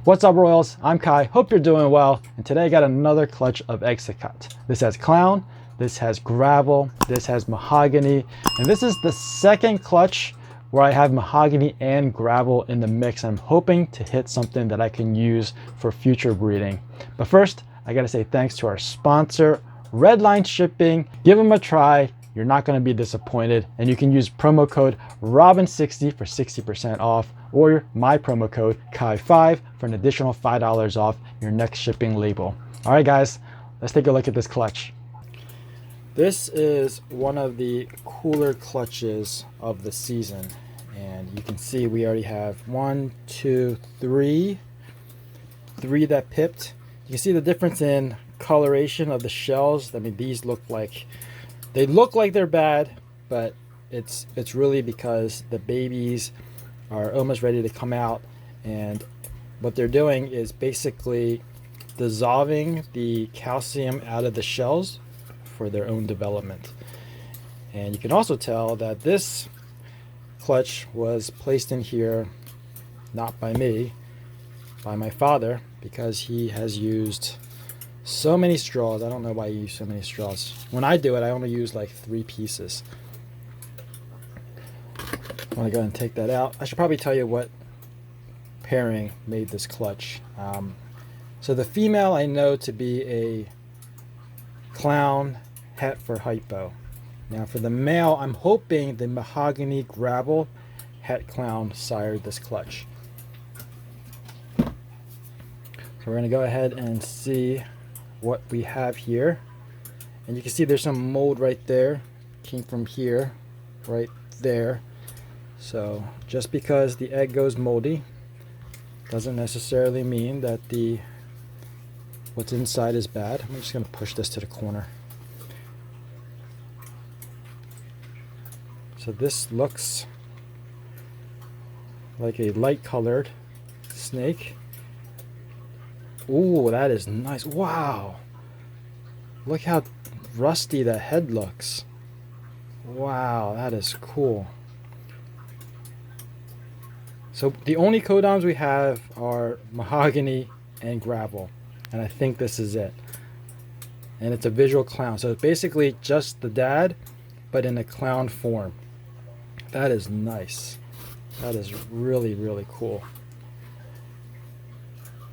What's up, Royals? I'm Kai. Hope you're doing well. And today I got another clutch of eggs to cut. This has clown, this has gravel, this has mahogany, and this is the second clutch where I have mahogany and gravel in the mix. I'm hoping to hit something that I can use for future breeding. But first, I gotta say thanks to our sponsor, Redline Shipping. Give them a try. You're not gonna be disappointed. And you can use promo code ROBIN60 for 60% off, or my promo code KAI5 for an additional $5 off your next shipping label. All right, guys, let's take a look at this clutch. This is one of the cooler clutches of the season. And you can see we already have three that pipped. You can see the difference in coloration of the shells. I mean, these look like they're bad, but it's really because the babies are almost ready to come out, and what they're doing is basically dissolving the calcium out of the shells for their own development. And you can also tell that this clutch was placed in here not by me, by my father, because he has used so many straws. I don't know why you use so many straws. When I do it, I only use like 3 pieces. I'm gonna go ahead and take that out. I should probably tell you what pairing made this clutch. So the female I know to be a clown het for hypo. Now for the male, I'm hoping the mahogany gravel het clown sired this clutch. So we're gonna go ahead and see what we have here. And you can see there's some mold right there. Came from here, right there. So just because the egg goes moldy doesn't necessarily mean that what's inside is bad. I'm just going to push this to the corner. So this looks like a light colored snake. Ooh, that is nice. Wow. Look how rusty the head looks. Wow, that is cool. So the only codons we have are mahogany and gravel, and I think this is it. And it's a visual clown, so it's basically just the dad, but in a clown form. That is nice. That is really, really cool.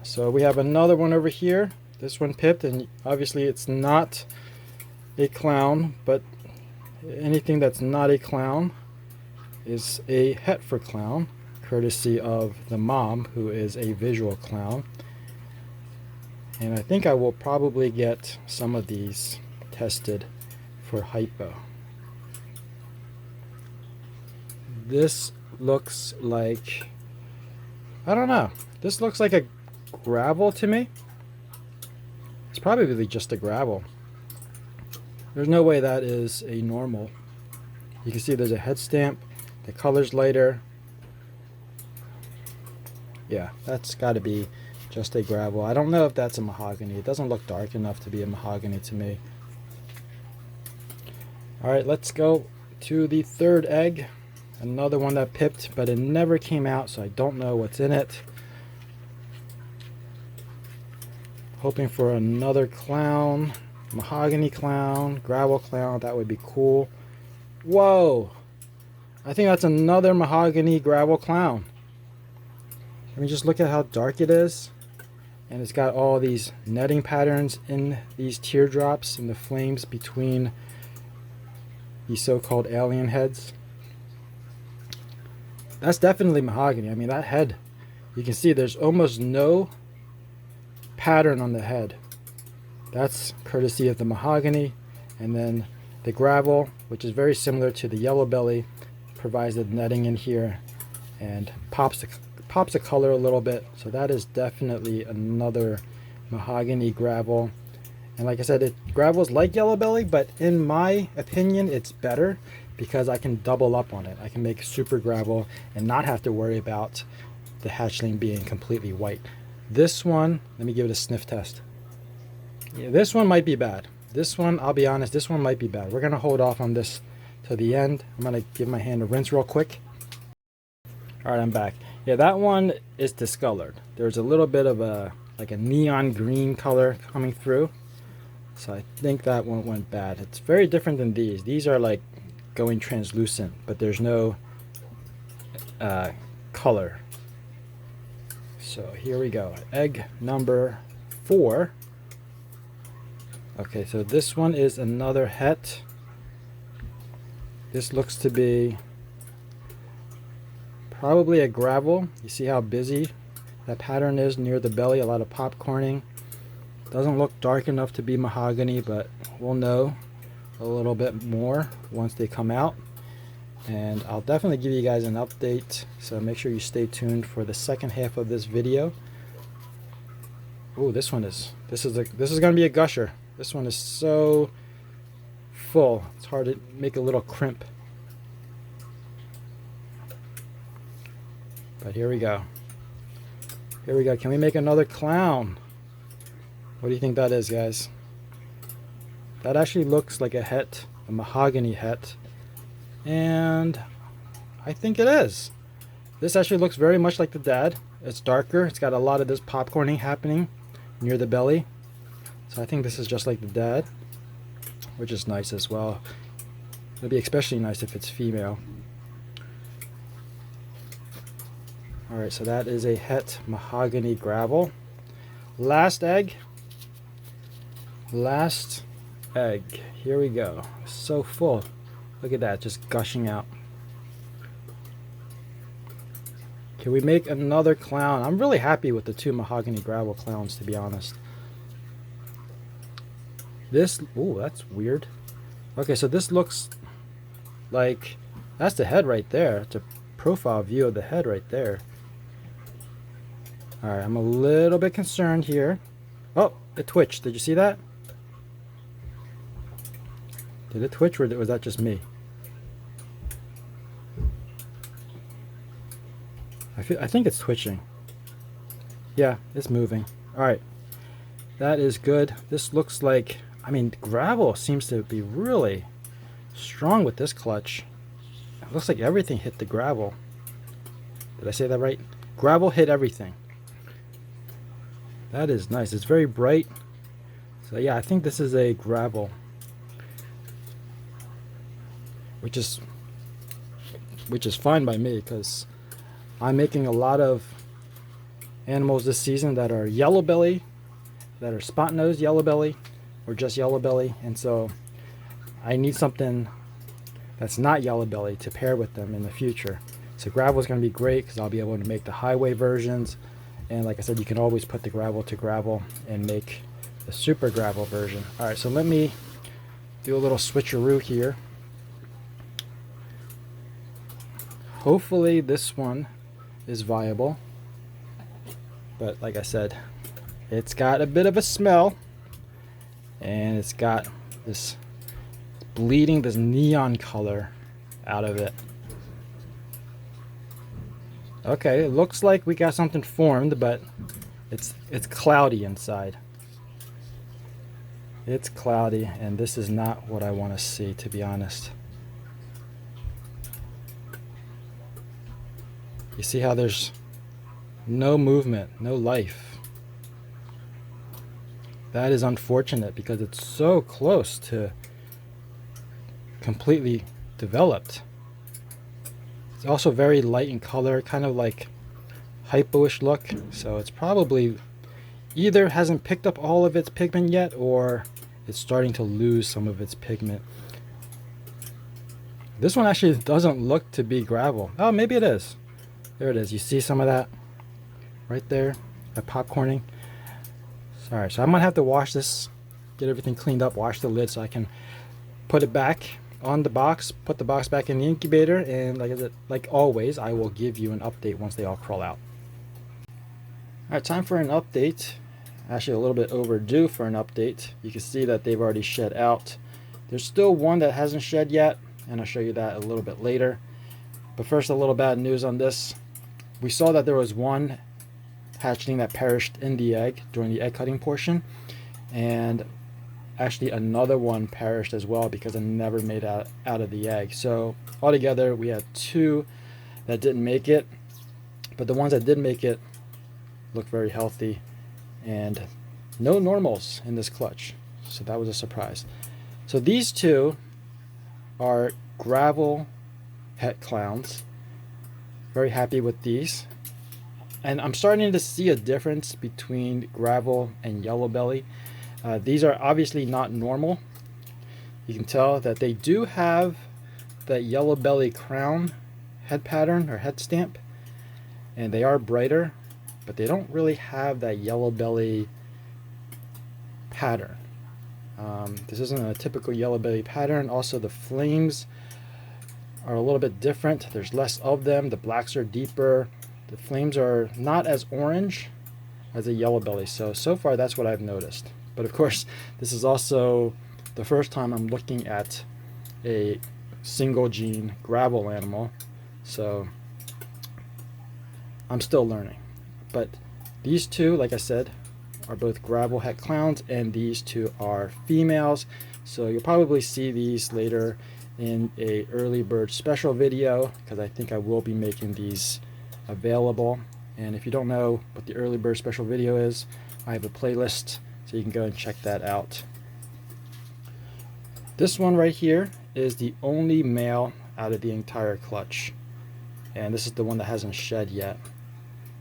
So we have another one over here. This one pipped, and obviously it's not a clown, but anything that's not a clown is a het for clown, courtesy of the mom, who is a visual clown. And I think I will probably get some of these tested for hypo. This looks like, I don't know, this looks like a gravel to me. It's probably just a gravel. There's no way that is a normal. You can see there's a head stamp, the color's lighter. Yeah, that's got to be just a gravel. I don't know if that's a mahogany. It doesn't look dark enough to be a mahogany to me. Alright, let's go to the third egg. Another one that pipped, but it never came out, so I don't know what's in it. Hoping for another clown. Mahogany clown, gravel clown, that would be cool. Whoa! I think that's another mahogany gravel clown. I mean, just look at how dark it is. And it's got all these netting patterns in these teardrops and the flames between these so-called alien heads. That's definitely mahogany. I mean, that head, you can see there's almost no pattern on the head. That's courtesy of the mahogany. And then the gravel, which is very similar to the yellow belly, provides the netting in here and pops the color a little bit. So that is definitely another mahogany gravel. And like I said, gravel is like yellow belly, but in my opinion it's better because I can double up on it. I can make super gravel and not have to worry about the hatchling being completely white. This one, let me give it a sniff test. Yeah, this one might be bad. This one, I'll be honest, this one might be bad. We're gonna hold off on this to the end. I'm gonna give my hand a rinse real quick. All right, I'm back. Yeah, that one is discolored. There's a little bit of a like a neon green color coming through. So I think that one went bad. It's very different than these. These are like going translucent, but there's no color. So here we go. Egg number 4. Okay, so this one is another het. This looks to be probably a gravel. You see how busy that pattern is near the belly, a lot of popcorning. Doesn't look dark enough to be mahogany, but we'll know a little bit more once they come out. And I'll definitely give you guys an update, so make sure you stay tuned for the second half of this video. Oh, this is gonna be a gusher. This one is so full, it's hard to make a little crimp. But here we go. Here we go. Can we make another clown? What do you think that is, guys? That actually looks like a het, a mahogany het. And I think it is. This actually looks very much like the dad. It's darker. It's got a lot of this popcorning happening near the belly. So I think this is just like the dad, which is nice as well. It'll be especially nice if it's female. Alright, so that is a het mahogany gravel. Last egg. Last egg. Here we go. So full. Look at that, just gushing out. Can we make another clown? I'm really happy with the 2 mahogany gravel clowns, to be honest. This, ooh, that's weird. Okay, so this looks like, that's the head right there. It's a profile view of the head right there. Alright, I'm a little bit concerned here. Oh, it twitched. Did you see that? Did it twitch, or was that just me? I think it's twitching. Yeah, it's moving. Alright. That is good. This looks like, I mean, gravel seems to be really strong with this clutch. It looks like everything hit the gravel. Did I say that right? Gravel hit everything. That is nice. It's very bright. So yeah, I think this is a gravel. Which is fine by me, because I'm making a lot of animals this season that are yellow belly, that are spot nose yellow belly, or just yellow belly, and so I need something that's not yellow belly to pair with them in the future. So gravel is going to be great because I'll be able to make the highway versions, and like I said, you can always put the gravel to gravel and make the super gravel version. Alright, so let me do a little switcheroo here. Hopefully this one is viable, but like I said, it's got a bit of a smell, and it's got this bleeding, this neon color out of it. Okay, it looks like we got something formed, but it's cloudy inside. It's cloudy, and this is not what I want to see, to be honest. You see how there's no movement, no life. That is unfortunate because it's so close to completely developed. It's also very light in color, kind of like hypo-ish look. So it's probably either hasn't picked up all of its pigment yet, or it's starting to lose some of its pigment. This one actually doesn't look to be gravel. Oh, maybe it is. There it is. You see some of that right there, that popcorning. Sorry, so I'm gonna have to wash this, get everything cleaned up, wash the lid so I can put it back on the box, put the box back in the incubator, and like always, I will give you an update once they all crawl out. Alright, time for an update. Actually a little bit overdue for an update. You can see that they've already shed out. There's still one that hasn't shed yet, and I'll show you that a little bit later. But first, a little bad news on this. We saw that there was one hatchling that perished in the egg during the egg cutting portion, and actually another one perished as well because it never made out of the egg. So altogether we had 2 that didn't make it. but the ones that did make it look very healthy, and no normals in this clutch, so that was a surprise. So these two are gravel het clowns. Very happy with these, and I'm starting to see a difference between gravel and yellow belly. These are obviously not normal. You can tell that they do have that yellow belly crown head pattern or head stamp, and they are brighter, but they don't really have that yellow belly pattern. This isn't a typical yellow belly pattern. Also, the flames are a little bit different. There's less of them. The blacks are deeper. The flames are not as orange as a yellow belly. So far that's what I've noticed. But of course, this is also the first time I'm looking at a single gene gravel animal, so I'm still learning. But these two, like I said, are both gravel het clowns, and these two are females. So you'll probably see these later in a early bird special video, because I think I will be making these available. And if you don't know what the early bird special video is, I have a playlist, so you can go and check that out. This one right here is the only male out of the entire clutch, and this is the one that hasn't shed yet.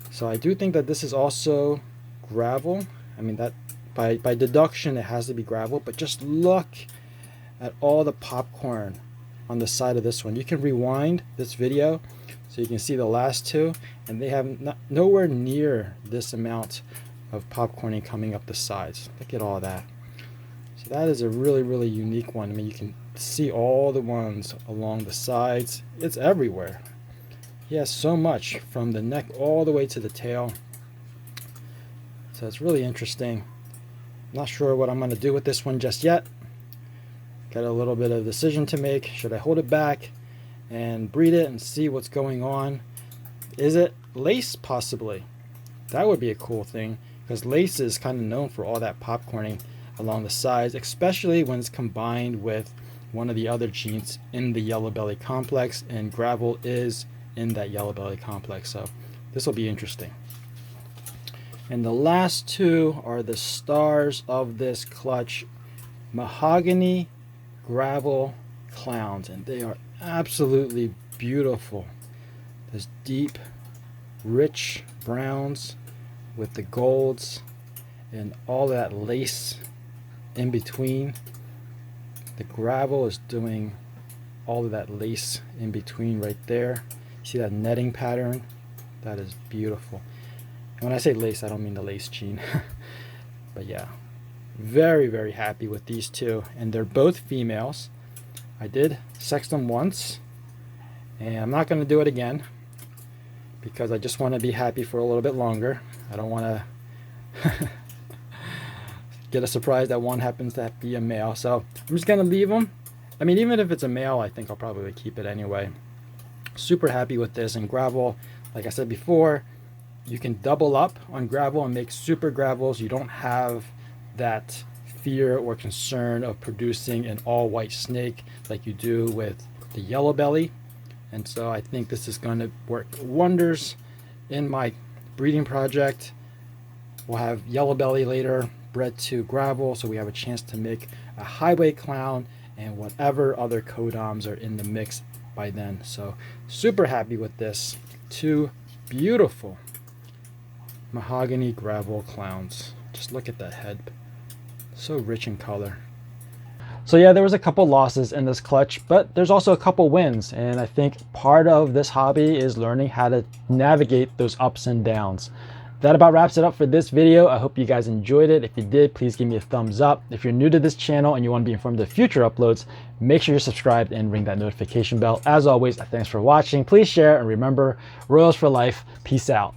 So I do think that this is also gravel. I mean, that by deduction it has to be gravel, but just look at all the popcorn on the side of this one. You can rewind this video so you can see the last two, and they have nowhere near this amount of popcorning coming up the sides. Look at all that. So that is a really unique one. I mean, you can see all the ones along the sides. It's everywhere. He has so much from the neck all the way to the tail. So it's really interesting. Not sure what I'm going to do with this one just yet. Got a little bit of decision to make. Should I hold it back and breed it and see what's going on? Is it lace possibly? That would be a cool thing, because lace is kind of known for all that popcorning along the sides, especially when it's combined with one of the other genes in the yellow belly complex, and gravel is in that yellow belly complex. So this will be interesting. And the last two are the stars of this clutch, Mahogany gravel clowns, and they are absolutely beautiful. Those deep rich browns with the golds and all that lace in between. The gravel is doing all of that lace in between right there. See that netting pattern? That is beautiful. And when I say lace, I don't mean the lace gene. But yeah, very happy with these two, and they're both females. I did sex them once, and I'm not going to do it again because I just want to be happy for a little bit longer. I don't want to get a surprise that one happens to be a male. So I'm just going to leave them. I mean, even if it's a male, I think I'll probably keep it anyway. Super happy with this. And gravel, like I said before, you can double up on gravel and make super gravels. You don't have that fear or concern of producing an all white snake like you do with the yellow belly. And so I think this is going to work wonders in my breeding project. We'll have yellow belly later bred to gravel, so we have a chance to make a highway clown and whatever other codoms are in the mix by then. So super happy with this. Two beautiful mahogany gravel clowns. Just look at that head, so rich in color. So yeah, there was a couple losses in this clutch, but there's also a couple wins, and I think part of this hobby is learning how to navigate those ups and downs. That about wraps it up for this video. I hope you guys enjoyed it. If you did, please give me a thumbs up. If you're new to this channel and you want to be informed of future uploads, make sure you're subscribed and ring that notification bell. As always, thanks for watching. Please share, and remember, Royals for life. Peace out.